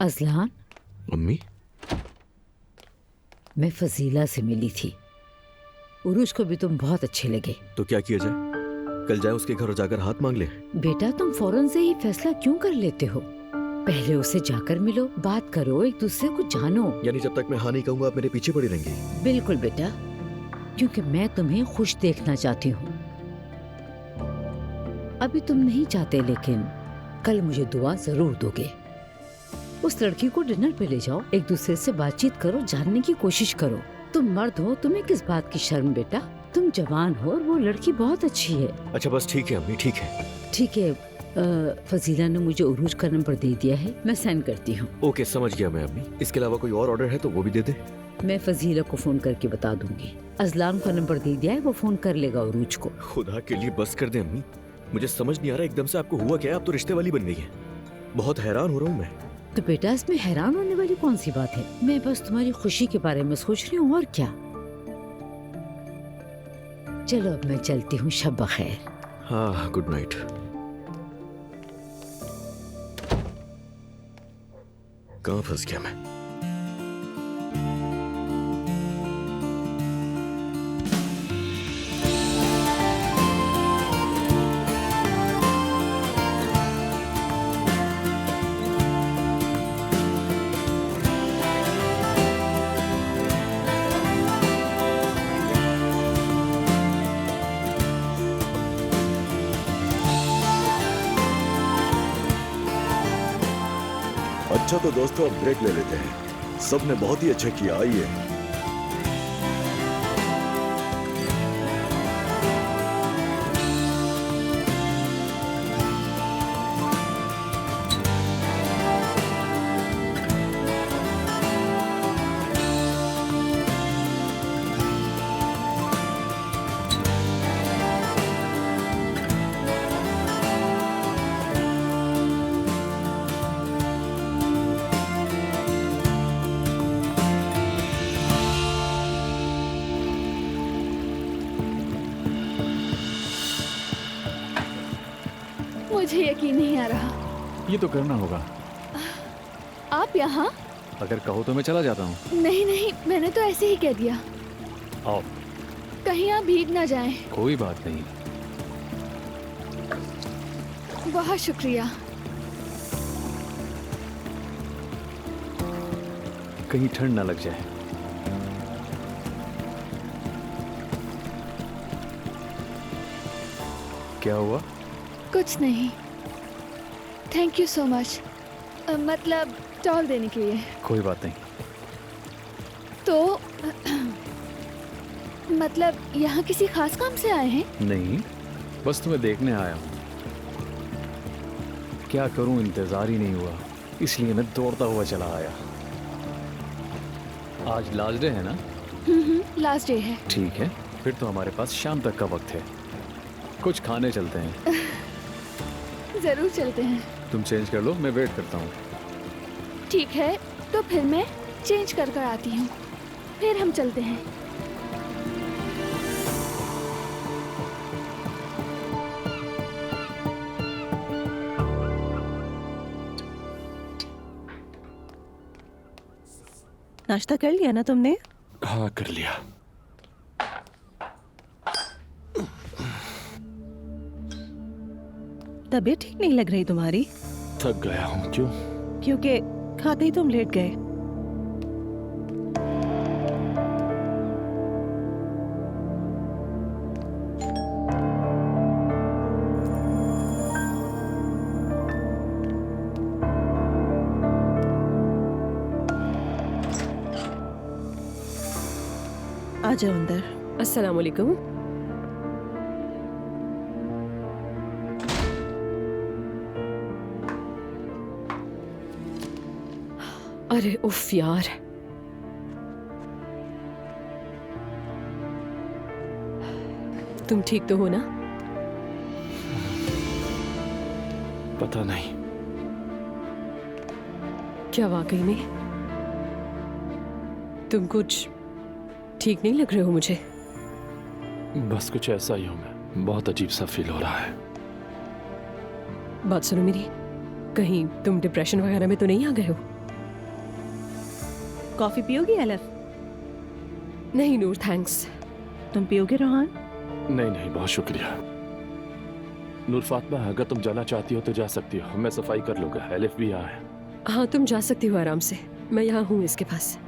अज़लान, अम्मी, मैं फजीला से मिली थी। उरूज को भी तुम बहुत अच्छे लगे। तो क्या किया जाए? कल जाए उसके घर और जाकर हाथ मांग ले। बेटा, तुम फौरन से ही फैसला क्यों कर लेते हो? पहले उसे जाकर मिलो, बात करो, एक दूसरे को जानो। यानी जब तक मैं हाँ नहीं कहूंगा आप मेरे पीछे पड़ी रहेंगी? बिल्कुल बेटा, क्योंकि मैं तुम्हें खुश देखना चाहती हूँ। अभी तुम नहीं चाहते, लेकिन कल मुझे दुआ जरूर दोगे। उस लड़की को डिनर पे ले जाओ, एक दूसरे से बातचीत करो, जानने की कोशिश करो। तुम मर्द हो, तुम्हें किस बात की शर्म बेटा? तुम जवान हो और वो लड़की बहुत अच्छी है। अच्छा बस ठीक है अम्मी, ठीक है। ठीक है, फजीला ने मुझे उरूज का नंबर दे दिया है, मैं सेंड करती हूँ। ओके, समझ गया मैं अम्मी। इसके अलावा कोई और ऑर्डर है तो वो भी दे दे। मैं फजीला को फोन करके बता दूंगी। अज़लान का नंबर दे दिया है, वो फोन कर लेगा उरूज को। खुदा के लिए बस कर दे अम्मी, मुझे समझ नहीं आ रहा एकदम से आपको हुआ क्या है। आप तो रिश्ते वाली बन गई है। बहुत हैरान हो रहा हूँ मैं। तो बेटा, इसमें हैरान होने वाली कौन सी बात है? मैं बस तुम्हारी खुशी के बारे में सोच रही हूँ, और क्या। चलो अब मैं चलती हूँ, शब बखैर। हाँ, गुड नाइट। कहाँ फंस गया मैं? अच्छा तो दोस्तों, अब ब्रेक ले लेते हैं। सबने बहुत ही अच्छा किया, आइए। मुझे यकीन नहीं आ रहा। ये तो करना होगा। आप यहाँ? अगर कहो तो मैं चला जाता हूँ। नहीं नहीं, मैंने तो ऐसे ही कह दिया। आओ। कहीं आप भीग ना जाएं। कोई बात नहीं। बहुत शुक्रिया। कहीं ठंड ना लग जाए। क्या हुआ? कुछ नहीं। Thank you so much. मतलब टॉल देने के लिए। कोई बात नहीं। तो मतलब यहाँ किसी खास काम से आए हैं? नहीं, बस तुम्हें देखने आया हूँ। क्या करूं, इंतजार ही नहीं हुआ, इसलिए मैं दौड़ता हुआ चला आया। आज लास्ट डे है ना? लास्ट डे है। ठीक है, फिर तो हमारे पास शाम तक का वक्त है। कुछ खाने चलते हैं। जरूर चलते हैं। तुम चेंज कर लो, मैं वेट करता हूँ। ठीक है, तो फिर मैं चेंज कर कर आती हूँ, फिर हम चलते हैं। नाश्ता कर लिया ना तुमने? हाँ, कर लिया। तबीयत ठीक नहीं लग रही तुम्हारी? थक गया हूँ। क्यों? क्योंकि खाते ही तुम लेट गए। आ जाओ अंदर। अस्सलाम वालेकुम। अरे उफ यार, तुम ठीक तो हो ना? पता नहीं। क्या वाकई में तुम कुछ ठीक नहीं लग रहे हो मुझे। बस कुछ ऐसा ही हूँ मैं। बहुत अजीब सा फील हो रहा है। बात सुनो मेरी, कहीं तुम डिप्रेशन वगैरह में तो नहीं आ गए हो? कॉफी पियोगी एलिफ? नहीं नूर, थैंक्स। तुम पियोगे रोहान? नहीं नहीं, बहुत शुक्रिया। नूर फातिमा, अगर तुम जाना चाहती हो तो जा सकती हो, मैं सफाई कर लूंगा। एलिफ भी यहाँ है। हाँ तुम जा सकती हो आराम से, मैं यहाँ हूँ इसके पास।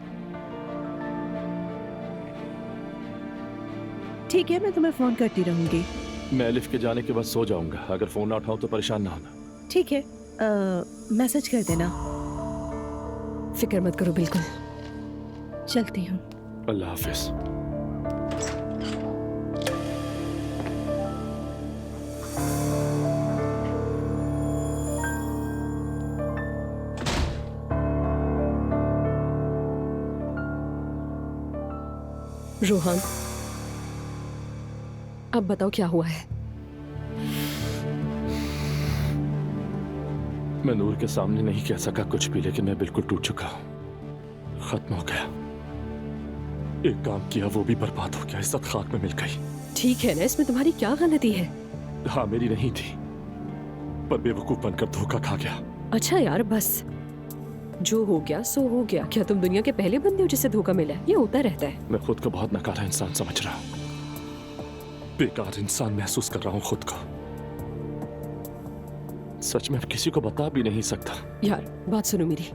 ठीक है, मैं तुम्हें फोन करती रहूंगी। मैं एलिफ के जाने के बाद सो जाऊंगा। अगर फोन ना उठाऊं तो परेशान ना होना। ठीक है, मैसेज कर देना। फिक्र मत करो, बिल्कुल। चलती हूँ। अल्लाह हाफिज। रोहान, अब बताओ क्या हुआ है? मैं नूर के सामने नहीं कह सका कुछ भी, लेकिन मैं बिल्कुल टूट चुका हूं। खत्म हो गया। एक काम किया वो भी बर्बाद हो गया, इज्जत खाक में मिल गई। ठीक है ना, इसमें तुम्हारी क्या गलती है? हाँ मेरी नहीं थी, पर बेवकूफ बनकर धोखा खा गया। अच्छा यार बस, जो हो गया सो हो गया। क्या तुम दुनिया के पहले बंदे हो जिसे धोखा मिला है? ये होता रहता है। मैं खुद को बहुत नकारा इंसान समझ रहा हूं, बेकार इंसान महसूस कर रहा हूं खुद को। सच में किसी को बता भी नहीं सकता। यार बात सुनो मेरी,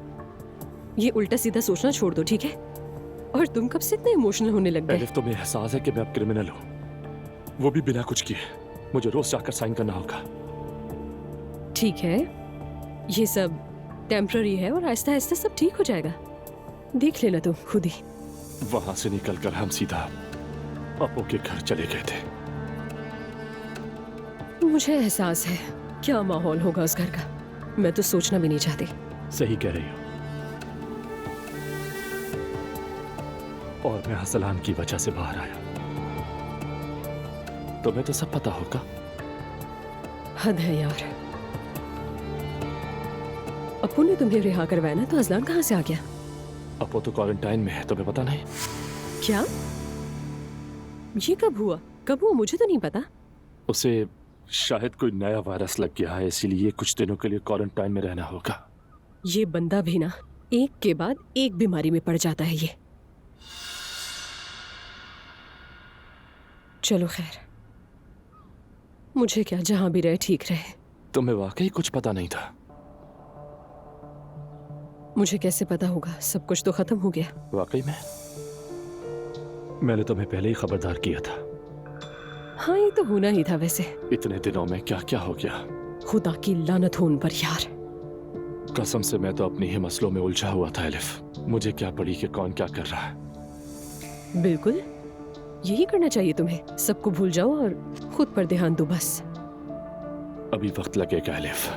ये उल्टा सीधा सोचना छोड़ दो, ठीक है? और तुम कब से इतने इमोशनल होने लग गए? एलिफ, तुम्हें एहसास है कि मैं अब क्रिमिनल हूं, वो भी बिना कुछ किए। मुझे रोज जाकर साइन करना होगा। ठीक है, ये सब टेम्पररी है और आहिस्ता आहिस्ता सब ठीक हो जाएगा। देख लेना तुम खुद ही। वहां से निकलकर हम सीधा अपो के घर चले गए थे। मुझे एहसास है क्या माहौल होगा उस घर का, मैं तो सोचना भी नहीं चाहती। सही कह रही हो। और मैं हसलान की वजह से बाहर आया। तुम्हें तो सब पता होगा। हद है यार। अपू ने तुम्हें रिहा करवाया ना, तो अजलान कहाँ से आ गया? अपो तो क्वारंटाइन में है, तुम्हें पता नहीं? क्या? ये कब हुआ? कब हुआ? मुझे तो नहीं पता। उसे शायद कोई नया वायरस लग गया है, इसीलिए कुछ दिनों के लिए क्वारंटाइन में रहना होगा। ये बंदा भी ना एक के बाद एक बीमारी में पड़ जाता है ये। चलो खैर, मुझे क्या, जहां भी रहे ठीक रहे। तुम्हें वाकई कुछ पता नहीं था? मुझे कैसे पता होगा? सब कुछ तो खत्म हो गया। वाकई में? मैंने तुम्हें पहले ही खबरदार किया था। हाँ ये तो होना ही था वैसे। इतने दिनों में क्या क्या हो गया। खुदा की लानत हो उन पर यार। कसम से मैं तो अपनी ही मसलों में उलझा हुआ था एलिफ। मुझे क्या पड़ी कि कौन क्या कर रहा है। बिल्कुल यही करना चाहिए तुम्हें। सबको भूल जाओ और खुद पर ध्यान दो बस। अभी वक्त लगेगा एलिफ,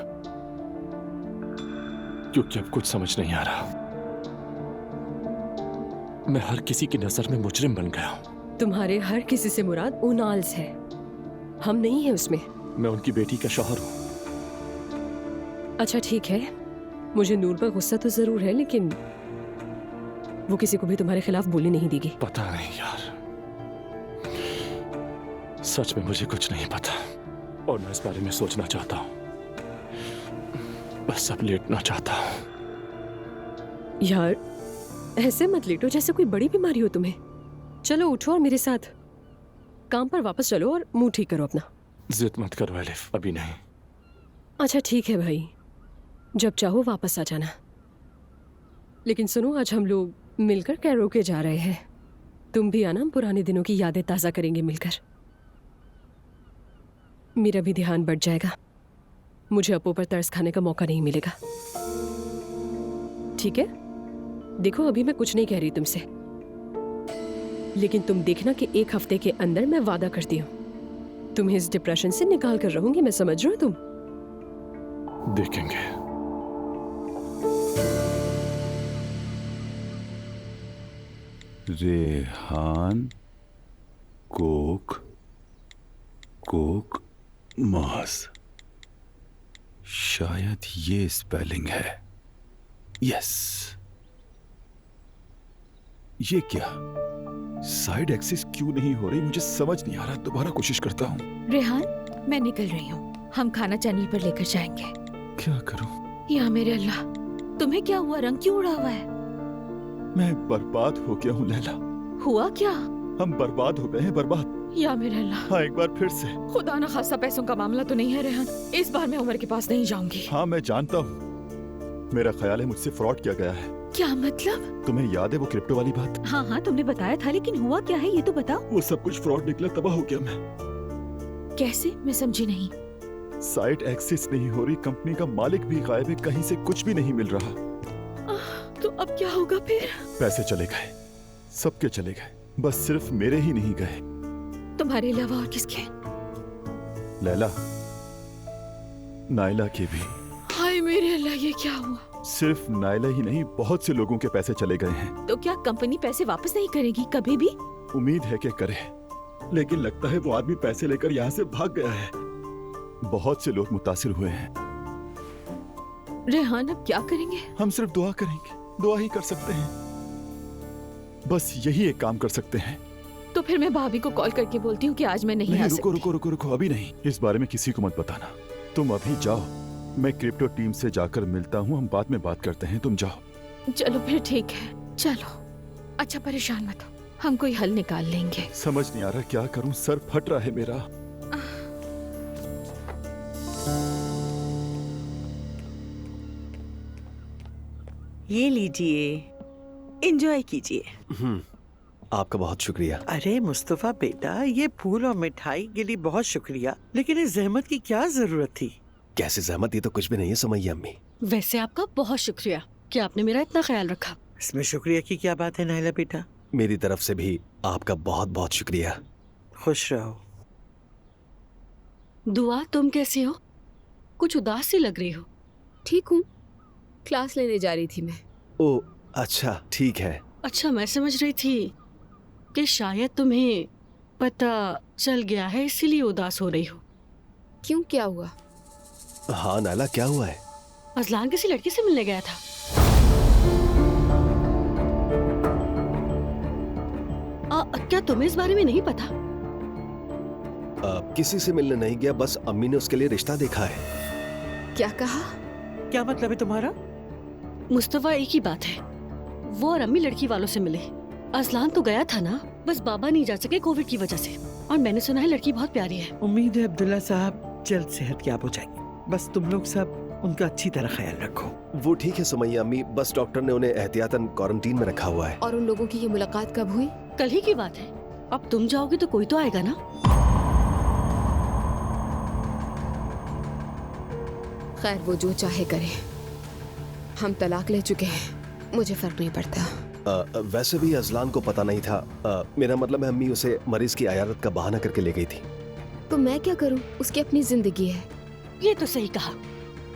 क्योंकि अब कुछ समझ नहीं आ रहा। मैं हर किसी की नजर में मुजरिम बन गया हूं। तुम्हारे हर किसी से मुराद ओनाल्स है, हम नहीं है उसमें। मैं उनकी बेटी का शौहर हूं। अच्छा ठीक है, मुझे नूर पर गुस्सा तो जरूर है, लेकिन वो किसी को भी तुम्हारे खिलाफ बोली नहीं देगी। पता नहीं यार, सच में मुझे कुछ नहीं पता और मैं इस बारे में सोचना चाहता हूं। बस अब लेटना चाहता हूं। यार ऐसे मत लेटो जैसे कोई बड़ी बीमारी हो तुम्हें। चलो उठो और मेरे साथ काम पर वापस चलो और मुंह ठीक करो अपना। जिद मत करो एलिफ, अभी नहीं। अच्छा ठीक है भाई, जब चाहो वापस आ जाना। लेकिन सुनो, आज हम लोग मिलकर कैरोके जा रहे हैं। तुम भी आना, हम पुराने दिनों की यादें ताज़ा करेंगे मिलकर। मेरा भी ध्यान बढ़ जाएगा, मुझे अपो पर तरस खाने का मौका नहीं मिलेगा। ठीक है? देखो अभी मैं कुछ नहीं कह रही तुमसे, लेकिन तुम देखना कि एक हफ्ते के अंदर मैं वादा करती हूँ तुम्हें इस डिप्रेशन से निकाल कर रहूंगी। मैं समझ रहा हूँ तुम। देखेंगे। रेहान कोक कोक मास, शायद ये स्पेलिंग है। यस, ये क्या साइड एक्सिस क्यों नहीं हो रही? मुझे समझ नहीं आ रहा। दोबारा कोशिश करता हूँ। रेहान, मैं निकल रही हूँ, हम खाना चैनल पर लेकर जाएंगे। क्या करूँ? या मेरे अल्लाह, तुम्हें क्या हुआ? रंग क्यों उड़ा हुआ है? मैं बर्बाद हो गया हूँ लैला। हुआ क्या? हम बर्बाद हो गए हैं, बर्बाद। या मेरा अल्लाह, हाँ, एक बार फिर से। खुदा ना खासा पैसों का मामला तो नहीं है रेहान। इस बार मैं उमर के पास नहीं जाऊंगी। हाँ, मैं जानता हूँ। मेरा ख्याल है मुझसे फ्रॉड किया गया है। क्या मतलब? तुम्हें याद है वो क्रिप्टो वाली बात? हाँ हाँ, तुमने बताया था, लेकिन हुआ क्या है ये तो बताओ। वो सब कुछ फ्रॉड निकला, तबाह हो गया मैं। कैसे? मैं समझी नहीं। साइट एक्सेस नहीं हो रही, कंपनी का मालिक भी गायब है, कहीं से कुछ भी नहीं मिल रहा। तो अब क्या होगा फिर? पैसे चले गए, सबके चले गए, बस सिर्फ मेरे ही नहीं गए। तुम्हारे अलावा और किसके? लैला, नाइला के भी। हाय मेरे अल्लाह, ये क्या हुआ? सिर्फ नाइला ही नहीं, बहुत से लोगों के पैसे चले गए हैं। तो क्या कंपनी पैसे वापस नहीं करेगी कभी भी? उम्मीद है कि करे, लेकिन लगता है वो आदमी पैसे लेकर यहाँ से भाग गया है। बहुत से लोग मुतासिर हुए हैं। रेहान, अब क्या करेंगे? हम सिर्फ दुआ करेंगे, दुआ ही कर सकते हैं, बस यही एक काम कर सकते हैं। तो फिर मैं भाभी को कॉल करके बोलती हूँ कि आज मैं नहीं आ रुको सकती। रुको रुको रुको, अभी नहीं, इस बारे में किसी को मत बताना। तुम अभी जाओ, मैं क्रिप्टो टीम से जाकर मिलता हूँ, हम बाद में बात करते हैं, तुम जाओ। चलो फिर ठीक है, चलो। अच्छा परेशान मत हो, हम कोई हल निकाल लेंगे। समझ नहीं आ रहा क्या करूँ, सर फट रहा है मेरा। ये लीजिए, एंजॉय कीजिए। आपका बहुत शुक्रिया। अरे मुस्तफा बेटा, ये फूल और मिठाई के लिए बहुत शुक्रिया, लेकिन इस जहमत की क्या जरूरत थी? कैसे जहमत, ये तो कुछ भी नहीं है सुमैया अम्मी। वैसे आपका बहुत शुक्रिया कि आपने मेरा इतना ख्याल रखा। इसमें शुक्रिया की क्या बात है नाइला बेटा? मेरी तरफ से भी आपका बहुत बहुत शुक्रिया। खुश रहो। दुआ, तुम कैसी हो? कुछ उदास सी लग रही हो। ठीक हूँ, क्लास लेने जा रही थी मैं। ओ अच्छा, ठीक है। अच्छा, मैं समझ रही थी कि शायद तुम्हें पता चल गया है इसीलिए उदास हो रही हो। क्यों, क्या हुआ? हाँ नाइला, क्या हुआ है? अजलान किसी लड़की से मिलने गया था। क्या तुम्हें इस बारे में नहीं पता? किसी से मिलने नहीं गया, बस अम्मी ने उसके लिए रिश्ता देखा है। क्या कहा? क्या मतलब है तुम्हारा? मुस्तफा, एक ही बात है, वो और अम्मी लड़की वालों से मिले। अजलान तो गया था ना, बस बाबा नहीं जा सके कोविड की वजह से, और मैंने सुना है लड़की बहुत प्यारी है। उम्मीद है अब्दुल्ला साहब जल्द सेहतयाब हो जाएंगे, बस तुम लोग सब उनका अच्छी तरह ख्याल रखो। वो ठीक है सुमैया अम्मी, बस डॉक्टर ने उन्हें एहतियातन क्वारंटीन में रखा हुआ है। और उन लोगों की ये मुलाकात कब हुई? कल ही की बात है। अब तुम जाओगे तो कोई तो आएगा ना। खैर, वो जो चाहे करे, हम तलाक ले चुके हैं, मुझे फर्क नहीं पड़ता। वैसे भी अजलान को पता नहीं था। मेरा मतलब है अम्मी उसे मरीज की अयादत का बहाना करके ले गई थी। तो मैं क्या करूं? उसकी अपनी जिंदगी है। ये तो सही कहा,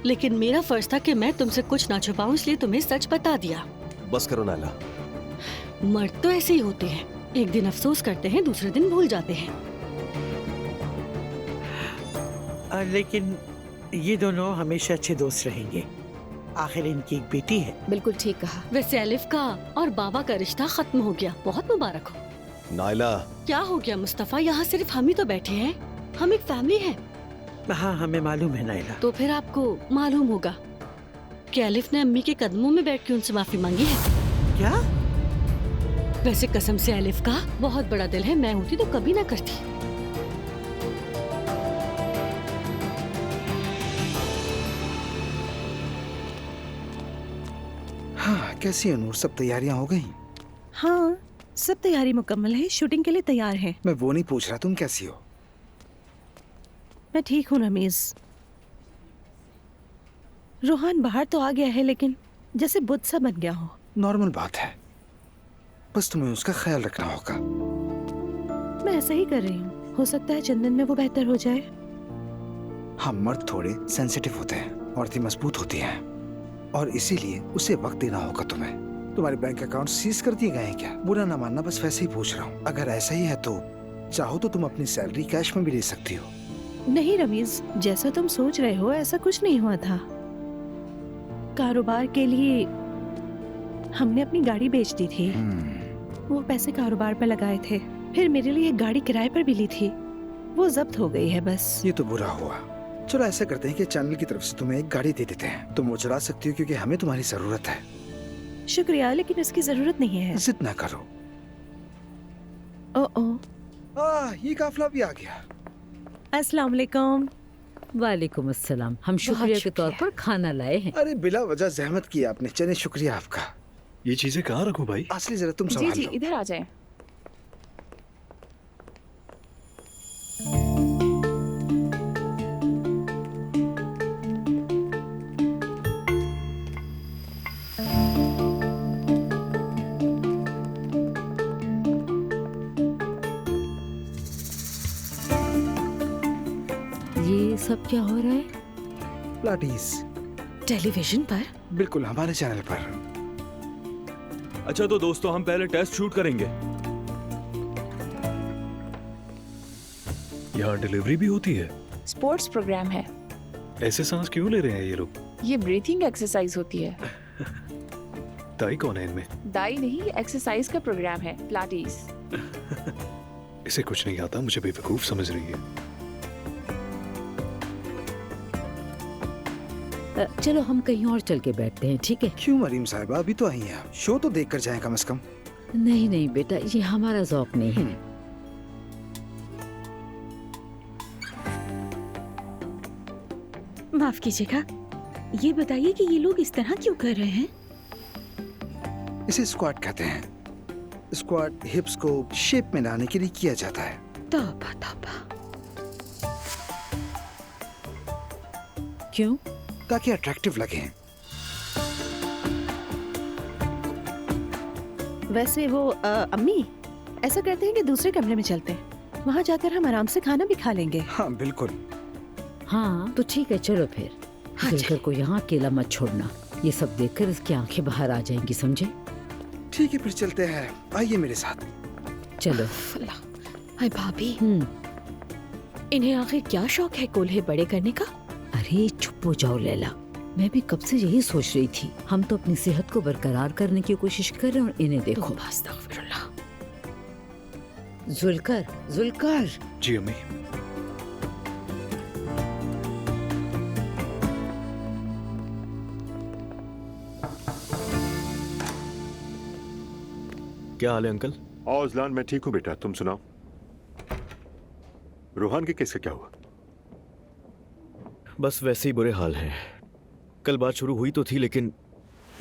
लेकिन मेरा फर्ज था कि मैं तुमसे कुछ ना छुपाऊं, इसलिए तुम्हें सच बता दिया। बस करो नाइला। मर्द तो ऐसे ही होते हैं, एक दिन अफसोस करते हैं, दूसरे दिन भूल जाते हैं। लेकिन ये दोनों हमेशा अच्छे दोस्त रहेंगे, आखिर इनकी एक बेटी है। बिल्कुल ठीक कहा। वैसे अलिफ का और बाबा का रिश्ता खत्म हो गया, बहुत मुबारक हो। नाइला, क्या हो गया मुस्तफा, यहाँ सिर्फ हम ही तो बैठे हैं, हम एक फैमिली है। हाँ, हमें मालूम है नाइला। तो फिर आपको मालूम होगा कि अलिफ ने अम्मी के कदमों में बैठ के उनसे माफी मांगी है। क्या? वैसे कसम से अलिफ का बहुत बड़ा दिल है, मैं होती तो कभी ना करती। हाँ, कैसी है नूर, सब तैयारियां हो गई? हाँ, सब तैयारी मुकम्मल है, शूटिंग के लिए तैयार है। मैं वो नहीं पूछ रहा, तुम कैसी हो? मैं ठीक हूँ रमीज। रोहान बाहर तो आ गया है, लेकिन जैसे बुद्ध सा बन गया हो। नॉर्मल बात है, बस तुम्हें उसका ख्याल रखना होगा। मैं ऐसा ही कर रही हूँ, हो सकता है चंद दिन में वो बेहतर हो जाए। हम मर्द थोड़े सेंसिटिव होते हैं, औरतें मजबूत होती हैं, और इसीलिए उसे वक्त देना होगा तुम्हें। तुम्हारे बैंक अकाउंट सीज कर दिए गए हैं क्या? बुरा ना मानना, बस वैसे ही पूछ रहा हूँ। अगर ऐसा ही है तो चाहो तो तुम अपनी सैलरी कैश में भी ले सकती हो। नहीं रमीज, जैसा तुम सोच रहे हो ऐसा कुछ नहीं हुआ था। कारोबार के लिए हमने अपनी गाड़ी बेच दी थी, वो पैसे कारोबार पर लगाए थे। फिर मेरे लिए एक गाड़ी किराए पर भी ली थी, वो जब्त हो गई है बस। ये तो बुरा हुआ। चलो ऐसा करते हैं कि चैनल की तरफ से तुम्हें एक गाड़ी दे देते हैं, तुम वो चला सकती हो क्योंकि हमें तुम्हारी जरूरत है। शुक्रिया, लेकिन इसकी जरूरत नहीं है। जिद ना करो। ओ ये काफिला भी आ गया। अस्सलाम वालेकुम। वालेकुम अस्सलाम। हम शुक्रिया के तौर पर खाना लाए हैं। अरे बिला वजह जहमत की आपने, चलिए शुक्रिया आपका। ये चीजें कहाँ रखूं भाई? असली जरा तुम जी संभाल जी लो। इधर आ जाएं। ये सब क्या हो रहा है? प्लाटीज टेलीविजन पर? बिल्कुल हमारे चैनल पर। अच्छा तो दोस्तों हम पहले टेस्ट शूट करेंगे। यहाँ डिलीवरी भी होती है? स्पोर्ट्स प्रोग्राम है। ऐसे सांस क्यों ले रहे हैं ये लोग? ये ब्रीथिंग एक्सरसाइज होती है। दाई कौन है इनमें? दाई नहीं, एक्सरसाइज का प्रोग्राम है, पिलाटीज। इसे कुछ नहीं आता, मुझे बेवकूफ समझ रही है। चलो हम कहीं और चल के बैठते हैं, ठीक है? क्यों मरीम साहिबा, अभी तो आई हैं। शो तो देख कर जाए कम से कम। नहीं नहीं बेटा, ये हमारा ज़ौक नहीं है। माफ कीजिएगा, ये बताइए कि ये लोग इस तरह क्यों कर रहे हैं? इसे स्क्वाट कहते हैं। स्क्वाट हिप्स को शेप में लाने के लिए किया जाता है। तौबा तौबा। क्यों? ताकि अट्रैक्टिव लगे। वैसे वो अम्मी ऐसा करते हैं कि दूसरे कमरे में चलते हैं, वहाँ जाकर हम आराम से खाना भी खा लेंगे। हाँ बिल्कुल। हाँ तो ठीक है, चलो फिर। दिलकर को यहाँ अकेला मत छोड़ना, ये सब देखकर इसकी आंखें बाहर आ जाएंगी, समझे? ठीक है फिर चलते हैं, आइए मेरे साथ। चलो। हाय भाभी, इन्हें आखिर क्या शौक है कोल्हे बड़े करने का? अरे चुप हो जाओ लैला, मैं भी कब से यही सोच रही थी। हम तो अपनी सेहत को बरकरार करने की कोशिश कर रहे हैं और इन्हें देखो। जुल्कर, जुल्कर। जी अम्मी। क्या हाल है अंकल? औजलान मैं ठीक हूँ बेटा, तुम सुनाओ। रोहान के केस का क्या हुआ? बस वैसे ही बुरे हाल हैं। कल बात शुरू हुई तो थी लेकिन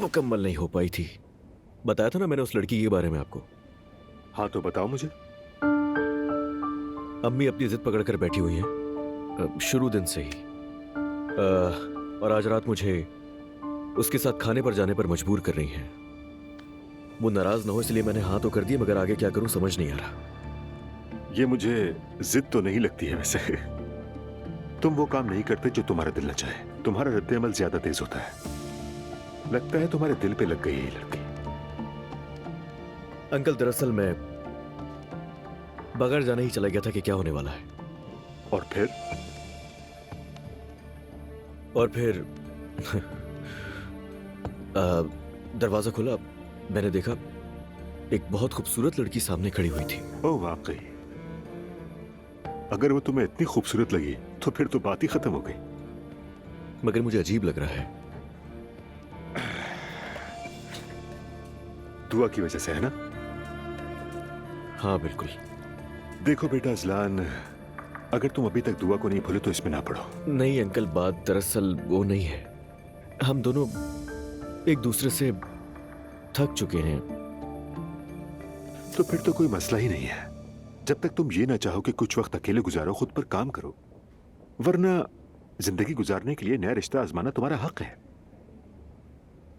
मुकम्मल नहीं हो पाई थी। बताया था ना मैंने उस लड़की के बारे में आपको। हाँ तो बताओ मुझे। अम्मी अपनी जिद पकड़ कर बैठी हुई हैं शुरू दिन से ही। और आज रात मुझे उसके साथ खाने पर जाने पर मजबूर कर रही हैं। वो नाराज ना हो इसलिए मैंने हाँ तो कर दिया, मगर आगे क्या करूं समझ नहीं आ रहा। ये मुझे जिद तो नहीं लगती है वैसे। तुम वो काम नहीं करते जो तुम्हारा दिल न चाहे। तुम्हारा रद्द अमल ज्यादा तेज होता है। लगता है तुम्हारे दिल पे लग गई है ये लड़की। अंकल दरअसल मैं बगैर जाने ही चला गया था कि क्या होने वाला है। और फिर? और फिर दरवाजा खुला, मैंने देखा एक बहुत खूबसूरत लड़की सामने खड़ी हुई थी। ओह वाकई? अगर वो तुम्हें इतनी खूबसूरत लगी तो फिर तो बात ही खत्म हो गई। मगर मुझे अजीब लग रहा है। दुआ की वजह से है ना? हाँ बिल्कुल। देखो बेटा अजलान, अगर तुम अभी तक दुआ को नहीं भूले तो इसमें ना पड़ो। नहीं अंकल, बात दरअसल वो नहीं है। हम दोनों एक दूसरे से थक चुके हैं। तो फिर तो कोई मसला ही नहीं है। जब तक तुम ये ना चाहो कि कुछ वक्त अकेले गुजारो, खुद पर काम करो, वरना जिंदगी गुजारने के लिए नया रिश्ता आजमाना तुम्हारा हक है।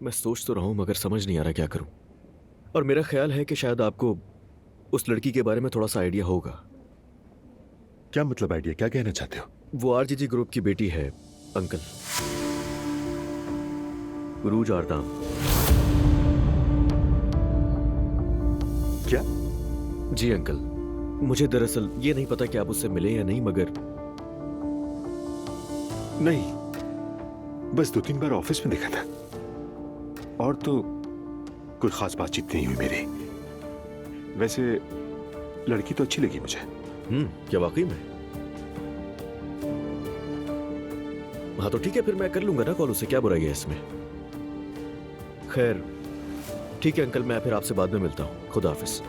मैं सोच तो रहा हूं मगर समझ नहीं आ रहा क्या करूं। और मेरा ख्याल है कि शायद आपको उस लड़की के बारे में थोड़ा सा आइडिया होगा। क्या मतलब आइडिया? क्या कहना चाहते हो? वो आरजीजी ग्रुप की बेटी है अंकल, रूज आरदाम। क्या? जी अंकल, मुझे दरअसल ये नहीं पता कि आप उससे मिले या नहीं, मगर नहीं, बस 2-3 बार ऑफिस में देखा था और तो कोई खास बातचीत नहीं हुई मेरी। वैसे लड़की तो अच्छी लगी मुझे। क्या वाकई में? हाँ तो ठीक है, फिर मैं कर लूंगा ना कॉल उसे, क्या बुराई है इसमें। खैर ठीक है अंकल, मैं फिर आपसे बाद में मिलता हूँ। खुदा हाफिज।